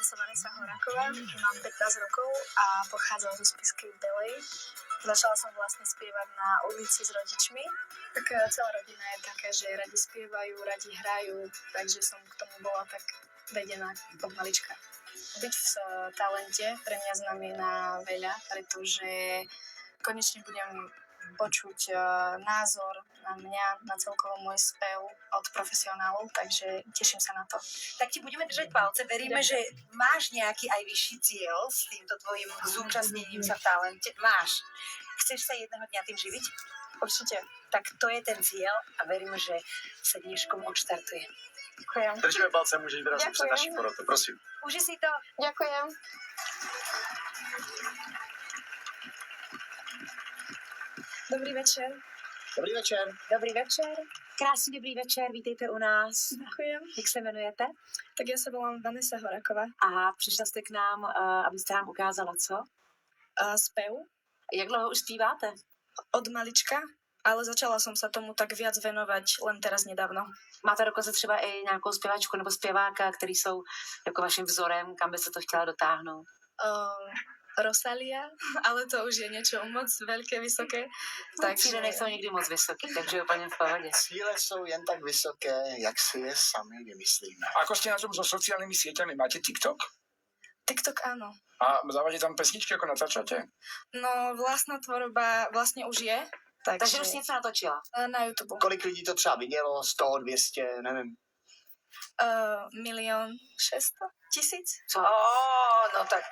Volám sa Vanessa Horáková, mám 15 rokov a pochádzam zo Spišskej Belej. Začala som vlastne spievať na ulici s rodičmi. Tak celá rodina je taká, že radi spievajú, radi hrajú, takže som k tomu bola tak vedená od malička. Byť v talente pre mňa znamená veľa, pretože konečne budem počuť názor na mňa, na celkovo môj spev od profesionálov, takže teším sa na to. Tak ti budeme držať palce. Veríme, že máš nejaký aj vyšší cieľ s týmto tvojim zúčastnením sa v talente. Máš. Chceš sa jedného dňa tým živiť? Určite. Tak to je ten cieľ a veríme, že sa dneškom odštartuje. Ďakujem. Držíme palce, můžeš vyrazit před naší porotu, prosím. Uži si to. Ďakujem. Dobrý večer. Dobrý večer. Dobrý večer. Krásný dobrý večer, vítejte u nás. Ďakujem. Jak se jmenujete? Tak ja sa volám Vanessa Horáková. A přišla jste k nám, abyste nám ukázala co? Spev Jak dlouho už zpíváte? od malička, ale začala som sa tomu tak viac venovať len teraz nedávno. Máte dokonce třeba i nějakou zpěvačku nebo zpěváka, který jsou jako vaším vzorem, kam byste to chtěla dotáhnout? Rosalia, ale to už je niečo moc veľké, vysoké. Cíle nejsou nikdy moc vysoký, takže úplně v pohodě. Cíle jsou jen tak vysoké, jak si je sami vymyslíme. A ako ste na tom so sociálnymi sieťami? Máte TikTok? TikTok áno. A dávate tam pesničky, ako natáčate? No vlastná tvorba vlastne už je. Takže už něco natočila. Na YouTube. Kolik lidí to třeba vidělo? 100, 200, nevím. 1 600 000. Co? No tak.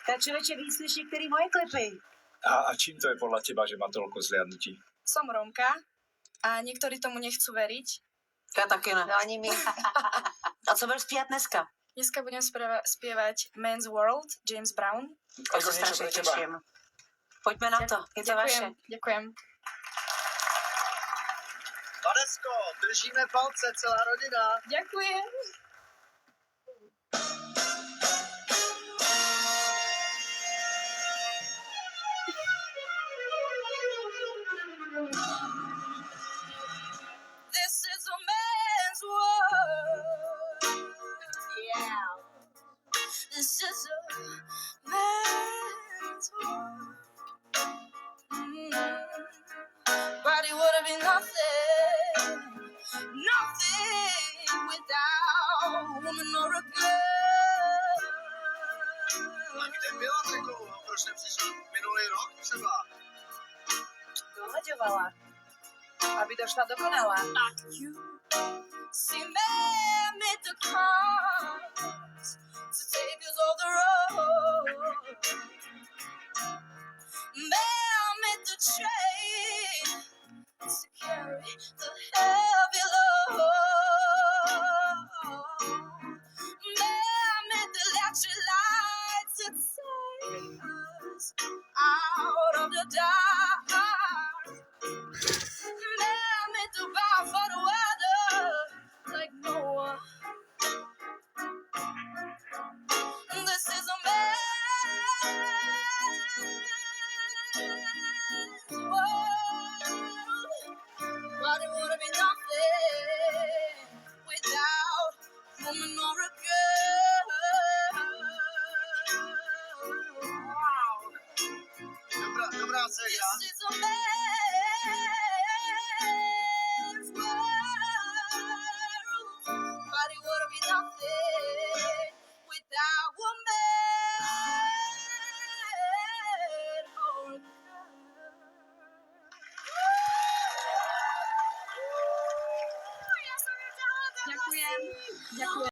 To je člověče víc než některý moje klipy. A čím to je podľa teba, že má toľko zliadnutí? Som Rómka a niektorí tomu nechcú veriť. Já taky ne. No ani my. A co budeš zpívat dneska? Dneska budem spievať Man's World, James Brown. To se strašně těším. Pojďme na to, je to vaše. Ďakujem. Vanesko, držíme palce, celá rodina. Ďakujem. This is a man's world. Yeah. This is a man's world. But it would have been nothing without a woman or a girl. A kde byla takovou? Proč nepřišel minulý rok třeba? Dohaďovala, aby došla dokonala. You see, man made the cars to take us off the road. Man made the train to carry the heavy load. Man made the electric lights to take us out of the dark. Man made the bow for the weather like Noah. This is a man's world, but it would have been nothing without a woman or a girl. Wow. Dobrá séria. This is a man's world, but it would have been nothing without a man or a girl. Ďakujem.